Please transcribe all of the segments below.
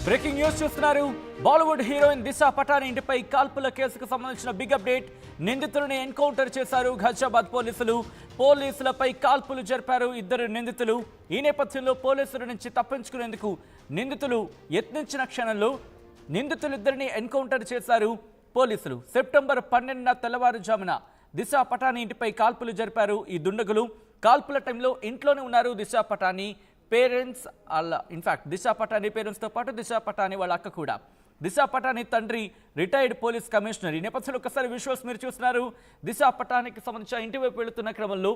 Breaking news చూస్తున్నారు. Bollywood heroine Disha Patani ఇంటిపై కాల్పుల కేసుకు సంబంధించిన బిగ్ అప్డేట్. నిందితులను ఎన్కౌంటర్ చేశారు ఘజియాబాద్ పోలీసులు. పోలీసులపై కాల్పులు జరిపారు ఇద్దరు నిందితులు. ఈ నేపథ్యంలో పోలీసుల నుంచి తప్పించుకునేందుకు నిందితులు యత్నించిన క్షణంలో నిందితులిద్దరిని ఎన్కౌంటర్ చేశారు పోలీసులు. సెప్టెంబర్ 12న తెల్లవారుజామున దిశా పటాని ఇంటిపై కాల్పులు జరిపారు ఈ దుండగులు. కాల్పుల టైంలో ఇంట్లోనే ఉన్నారు దిశా పటాని పేరెంట్స్. ఇన్ఫాక్ట్ దిశా పటాని పేరెంట్స్తో పాటు దిశా పటాని వాళ్ళ అక్క కూడా. దిశా పటాని తండ్రి రిటైర్డ్ పోలీస్ కమిషనర్. ఈ నేపథ్యంలో ఒకసారి విజువల్స్ మీరు చూస్తున్నారు. దిశా పటానికి సంబంధించిన ఇంటి వైపు వెళుతున్న క్రమంలో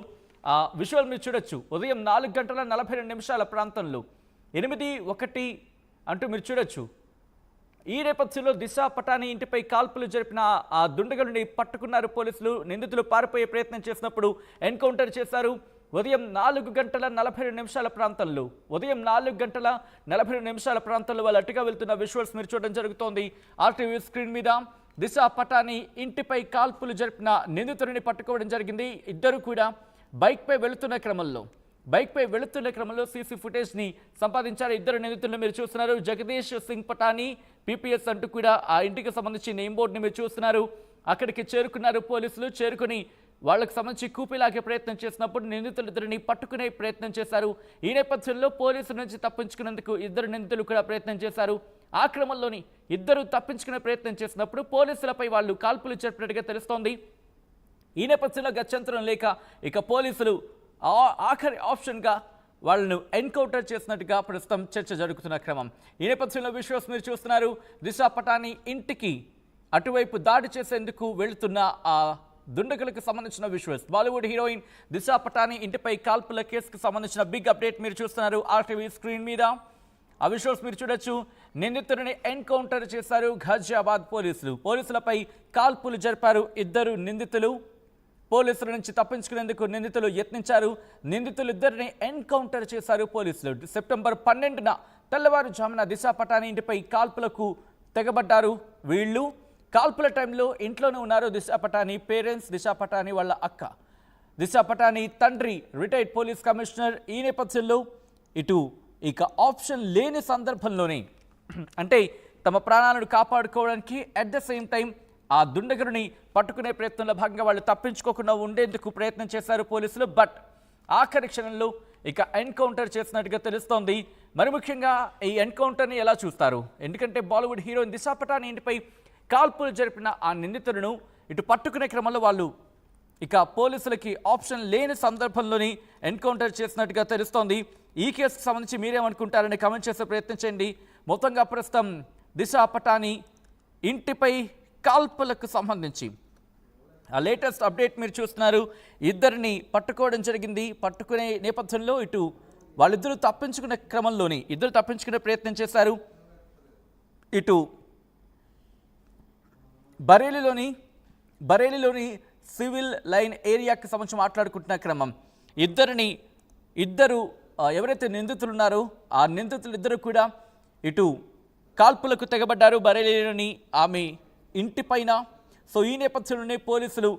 విజువల్ మీరు చూడొచ్చు. ఉదయం 4:42 ప్రాంతంలో 8:01 అంటూ మీరు చూడొచ్చు. ఈ నేపథ్యంలో దిశా పటాని ఇంటిపై కాల్పులు జరిపిన ఆ దుండగులని పట్టుకున్నారు పోలీసులు. నిందితులు పారిపోయే ప్రయత్నం చేసినప్పుడు ఎన్కౌంటర్ చేశారు. ఉదయం 4:42 ప్రాంతంలో వాళ్ళు అటుగా వెళ్తున్న విజువల్స్ మీరు చూడడం జరుగుతోంది. ఆర్టీవీ స్క్రీన్ మీద దిశా పటాని ఇంటిపై కాల్పులు జరిపిన నిందితుడిని పట్టుకోవడం జరిగింది. ఇద్దరు కూడా బైక్పై వెళుతున్న క్రమంలో సీసీ ఫుటేజ్ని సంపాదించారు. ఇద్దరు నిందితులను మీరు చూస్తున్నారు. జగదీష్ సింగ్ పటాని పీపీఎస్ అంటూ కూడా ఆ ఇంటికి సంబంధించి నేమ్ బోర్డుని మీరు చూస్తున్నారు. అక్కడికి చేరుకున్నారు పోలీసులు. చేరుకుని వాళ్ళకి సంబంధించి కూపిలాగే ప్రయత్నం చేసినప్పుడు నిందితులిద్దరిని పట్టుకునే ప్రయత్నం చేశారు. ఈ నేపథ్యంలో పోలీసుల నుంచి తప్పించుకునేందుకు ఇద్దరు నిందితులు కూడా ప్రయత్నం చేశారు. ఆ క్రమంలోని ఇద్దరు తప్పించుకునే ప్రయత్నం చేసినప్పుడు పోలీసులపై వాళ్ళు కాల్పులు జరిపినట్టుగా తెలుస్తోంది. ఈ నేపథ్యంలో గత్యంతరం లేక ఇక పోలీసులు ఆఖరి ఆప్షన్గా వాళ్ళను ఎన్కౌంటర్ చేసినట్టుగా ప్రస్తుతం చర్చ జరుగుతున్న క్రమం. ఈ నేపథ్యంలో విజువల్స్ మీరు చూస్తున్నారు. దిశా పటాని ఇంటికి అటువైపు దాడి చేసేందుకు వెళుతున్న ఆ దుండగులకు సంబంధించిన విజువల్స్. బాలీవుడ్ హీరోయిన్ దిశా పటాని ఇంటిపై కాల్పుల కేసుకు సంబంధించిన బిగ్ అప్డేట్ మీరు చూస్తున్నారు ఆర్టీవీ స్క్రీన్ మీద. ఆ విజువల్స్ మీరు చూడొచ్చు. నిందితుడిని ఎన్కౌంటర్ చేశారు ఘజియాబాద్ పోలీసులు. పోలీసులపై కాల్పులు జరిపారు ఇద్దరు నిందితులు. పోలీసుల నుంచి తప్పించుకునేందుకు నిందితులు యత్నించారు. నిందితులిద్దరిని ఎన్కౌంటర్ చేశారు పోలీసులు. సెప్టెంబర్ 12న తెల్లవారుజామున దిశా పటాని ఇంటిపై కాల్పులకు తెగబడ్డారు వీళ్ళు. కాల్పుల టైంలో ఇంట్లోనే ఉన్నారు దిశా పటాని పేరెంట్స్, దిశా పటాని వాళ్ళ అక్క. దిశా పటాని తండ్రి రిటైర్డ్ పోలీస్ కమిషనర్. ఈ నేపథ్యంలో ఇక ఆప్షన్ లేని సందర్భంలోనే అంటే తమ ప్రాణాలను కాపాడుకోవడానికి అట్ ద సేమ్ టైం ఆ దుండగుడిని పట్టుకునే ప్రయత్నంలో భాగంగా వాళ్ళు తప్పించుకోకుండా ఉండేందుకు ప్రయత్నం చేశారు పోలీసులు. బట్ ఆఖరి క్షణంలో ఇక ఎన్కౌంటర్ చేసినట్టుగా తెలుస్తోంది. మరి ముఖ్యంగా ఈ ఎన్కౌంటర్ని ఎలా చూస్తారు? ఎందుకంటే బాలీవుడ్ హీరోయిన్ దిశా పటాని ఇంటిపై కాల్పులు జరిపిన ఆ నిందితులను ఇటు పట్టుకునే క్రమంలో వాళ్ళు ఇక పోలీసులకి ఆప్షన్ లేని సందర్భంలోని ఎన్కౌంటర్ చేసినట్టుగా తెలుస్తోంది. ఈ కేసుకు సంబంధించి మీరేమనుకుంటారని కామెంట్ చేసే ప్రయత్నం చేయండి. మొత్తంగా ప్రస్తుతం దిశా పటాని ఇంటిపై కాల్పులకు సంబంధించి ఆ లేటెస్ట్ అప్డేట్ మీరు చూస్తున్నారు. ఇద్దరిని పట్టుకోవడం జరిగింది. పట్టుకునే నేపథ్యంలో ఇటు వాళ్ళిద్దరూ తప్పించుకునే ప్రయత్నం చేశారు. ఇటు బరేలీలోని సివిల్ లైన్ ఏరియాకి సంబంధించి మాట్లాడుకుంటున్న క్రమం ఇద్దరు ఎవరైతే నిందితులు ఉన్నారో ఆ నిందితులిద్దరూ కూడా ఇటు కాల్పులకు తెగబడ్డారు బరేలీలోని ఆమె ఇంటిపైన. సో ఈ నేపథ్యంలోనే పోలీసులు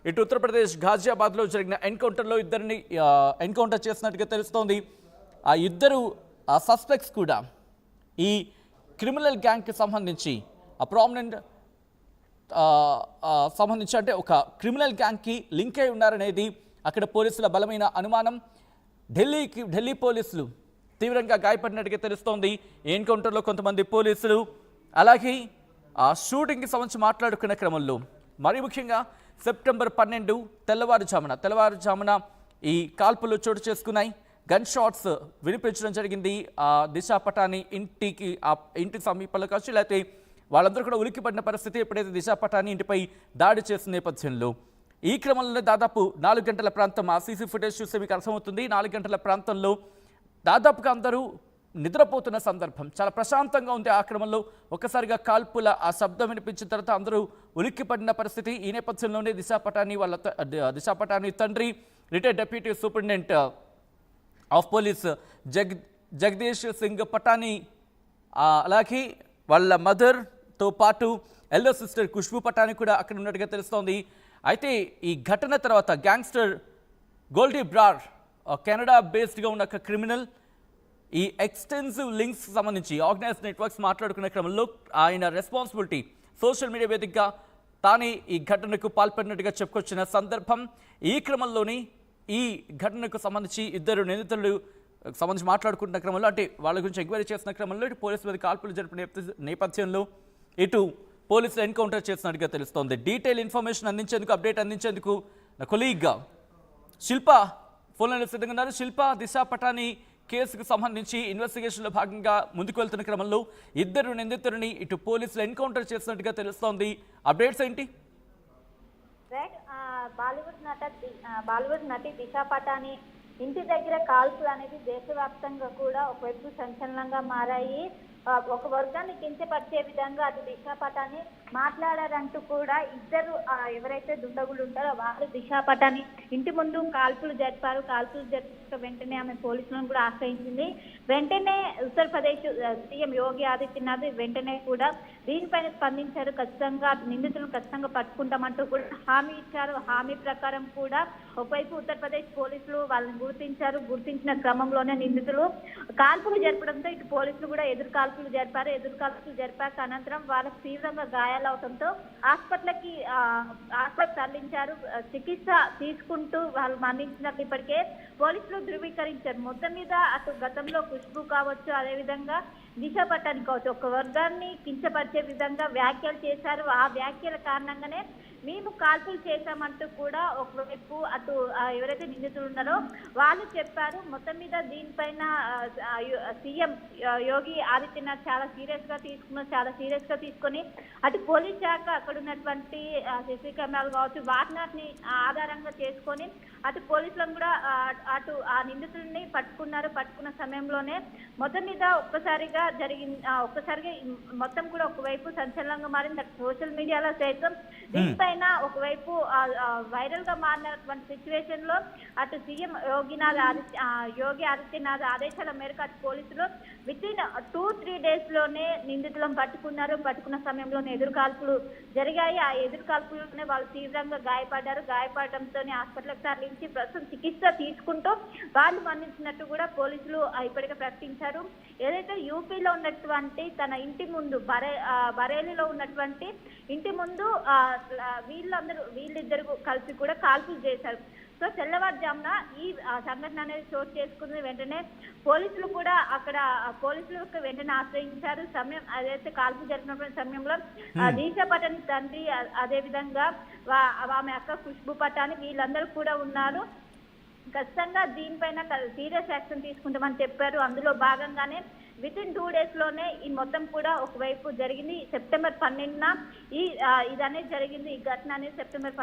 ఇటు ఉత్తరప్రదేశ్ ఘజియాబాద్లో జరిగిన ఎన్కౌంటర్లో ఇద్దరిని ఎన్కౌంటర్ చేసినట్టుగా తెలుస్తోంది. ఆ ఇద్దరు సస్పెక్ట్స్ కూడా ఈ క్రిమినల్ గ్యాంగ్కి సంబంధించి ప్రామినెంట్ సంబంధించి అంటే ఒక క్రిమినల్ గ్యాంగ్కి లింక్ అయి ఉన్నారనేది అక్కడ పోలీసుల బలమైన అనుమానం. ఢిల్లీ పోలీసులు తీవ్రంగా గాయపడినట్టుగా తెలుస్తోంది. ఎన్కౌంటర్లో కొంతమంది పోలీసులు అలాగే ఆ షూటింగ్కి సంబంధించి మాట్లాడుకునే క్రమంలో మరి ముఖ్యంగా సెప్టెంబర్ 12 తెల్లవారుజామున ఈ కాల్పులు చోటు చేసుకున్నాయి. గన్ షాట్స్ వినిపించడం జరిగింది. ఆ దిశా పటాని ఇంటి సమీపంలో కావచ్చు, లేకపోతే వాళ్ళందరూ కూడా ఉలిక్కిపడిన పరిస్థితి ఎప్పుడైతే దిశా పటాని ఇంటిపై దాడి చేసిన నేపథ్యంలో. ఈ క్రమంలోనే దాదాపు 4 గంటల ప్రాంతం ఆ సీసీ ఫుటేజ్ చూస్తే మీకు అర్థమవుతుంది. 4 గంటల ప్రాంతంలో దాదాపుగా అందరూ నిద్రపోతున్న సందర్భం. చాలా ప్రశాంతంగా ఉంది. ఆ క్రమంలో ఒక్కసారిగా కాల్పుల ఆ శబ్దం వినిపించిన తర్వాత అందరూ ఉలిక్కిపడిన పరిస్థితి. ఈ నేపథ్యంలోనే దిశా పటాని తండ్రి retired deputy superintendent of police Jagadish Singh Patani అలాగే వాళ్ళ మదర్తో పాటు ఎల్లో సిస్టర్ ఖుష్బూ పటాని కూడా అక్కడ ఉన్నట్టుగా తెలుస్తోంది. అయితే ఈ ఘటన తర్వాత గ్యాంగ్స్టర్ గోల్డీ బ్రార్ కెనడా బేస్డ్గా ఉన్న క్రిమినల్ ఈ ఎక్స్టెన్సివ్ లింక్స్ సంబంధించి ఆర్గనైజ్ నెట్వర్క్స్ మాట్లాడుకునే క్రమంలో ఆయన రెస్పాన్సిబిలిటీ సోషల్ మీడియా వేదికగా తానే ఈ ఘటనకు పాల్పడినట్టుగా చెప్పుకొచ్చిన సందర్భం. ఈ క్రమంలోని ఈ ఘటనకు సంబంధించి ఇద్దరు నిందితులు సంబంధించి మాట్లాడుకుంటున్న క్రమంలో అంటే వాళ్ళ గురించి ఎంక్వైరీ చేసిన క్రమంలో ఇటు పోలీసుల మీద కాల్పులు జరిపిన నేపథ్యంలో ఇటు పోలీసులు ఎన్కౌంటర్ చేసినట్టుగా తెలుస్తోంది. డీటెయిల్ ఇన్ఫర్మేషన్ అందించేందుకు అప్డేట్ అందించేందుకు నా కొలీగ్ శిల్ప ఫోన్లో సిద్ధంగా ఉన్నారు. శిల్ప, దిశ పటాని కేసుకు సంబంధించి ఇన్వెస్టిగేషన్లో భాగంగా ముందుకు వెళ్తున్న క్రమంలో ఇద్దరు నిందితులని ఇటు పోలీసులు ఎన్కౌంటర్ చేసినట్టుగా తెలుస్తోంది. అప్డేట్స్ ఏంటి? బాలీవుడ్ నటి దిశ పటాని ఇంటి దగ్గర కాల్పులు అనేది దేశవ్యాప్తంగా కూడా ఒకవైపు సంచలనంగా మారాయి. ఒక వర్గాన్ని కించపరిచే విధంగా అటు దిశ పటాని మాట్లాడారంటూ కూడా ఇద్దరు ఎవరైతే దుండగులు ఉంటారో వాళ్ళు దిశ పటాని ఇంటి ముందు కాల్పులు జరిపారు. కాల్పులు జరిపిన వెంటనే ఆమె పోలీసులను కూడా ఆశ్రయించింది. వెంటనే ఉత్తరప్రదేశ్ సీఎం యోగి ఆదిత్యనాథ్ వెంటనే కూడా దీనిపైన స్పందించారు. ఖచ్చితంగా నిందితులను ఖచ్చితంగా పట్టుకుంటామంటూ కూడా హామీ ఇచ్చారు. హామీ ప్రకారం కూడా ఒకవైపు ఉత్తరప్రదేశ్ పోలీసులు వాళ్ళని గుర్తించిన క్రమంలోనే నిందితులు కాల్పులు జరపడంతో ఇటు పోలీసులు కూడా ఎదురు కాల్పులు జరిపాక అనంతరం వాళ్ళకు తీవ్రంగా గాయాలవడంతో హాస్పిటల్కి తరలించారు. చికిత్స తీసుకుంటూ వాళ్ళు మరణించినట్లు ఇప్పటికే పోలీసులు ధృవీకరించారు. మొత్తం మీద అటు గతంలో ఖుష్బు కావచ్చు, అదేవిధంగా దిశ పటాని కావచ్చు, ఒక వర్గాన్ని కించపరిచే విధంగా వ్యాఖ్యలు చేశారు. ఆ వ్యాఖ్యల కారణంగానే మేము కాల్పులు చేశామంటూ కూడా ఒకవైపు అటు ఎవరైతే నిందితులు ఉన్నారో వాళ్ళు చెప్పారు. మొత్తం మీద దీనిపైన సీఎం యోగి ఆదిత్యనాథ్ చాలా సీరియస్ గా తీసుకొని అటు పోలీస్ శాఖ అక్కడ ఉన్నటువంటి సీసీ కెమెరాలు కావచ్చు వాటిని ఆధారంగా చేసుకొని అటు పోలీసులను కూడా అటు ఆ నిందితుల్ని పట్టుకున్న సమయంలోనే మొత్తం మీద ఒక్కసారిగా మొత్తం కూడా ఒకవైపు సంచలనంగా మారింది. అటు సోషల్ మీడియాలో సైతం దీనిపైన ఒకవైపు వైరల్ గా మారినటువంటి సిచ్యువేషన్ లో అటు సీఎం యోగి ఆదిత్యనాథ్ ఆదేశాల మేరకు అటు పోలీసులు వితిన్ 2-3 days లోనే నిందితులను పట్టుకున్న సమయంలోనే ఎదురు కాల్పులు జరిగాయి. ఆ ఎదురు కాల్పుల్లోనే వాళ్ళు తీవ్రంగా గాయపడడంతో హాస్పిటల్కి తరలించి ప్రస్తుతం చికిత్స తీసుకుంటూ వాళ్ళు మరణించినట్టు కూడా పోలీసులు ఇప్పటికే ప్రకటించారు. ఏదైతే యూపీలో ఉన్నటువంటి తన ఇంటి ముందు బరేలీలో ఉన్నటువంటి ఇంటి ముందు వీళ్ళిద్దరు కలిసి కూడా కాల్పులు చేశారు. సో తెల్లవారుజామున ఈ సంఘటన అనేది చోటు చేసుకున్న వెంటనే పోలీసులకు వెంటనే ఆశ్రయించారు. అదైతే కాల్పులు జరిగినటువంటి సమయంలో దిశ పటాని తండ్రి, అదేవిధంగా ఆమె అక్క ఖుష్బు పటాని వీళ్ళందరూ కూడా ఉన్నారు. ఖచ్చితంగా దీనిపైన సీరియస్ యాక్షన్ తీసుకుంటామని చెప్పారు. అందులో భాగంగానే వితిన్ 2 days లోనే ఈ మొత్తం కూడా ఒకవైపు జరిగింది. సెప్టెంబర్ 12న ఇది అనేది జరిగింది. ఈ ఘటన అనేది సెప్టెంబర్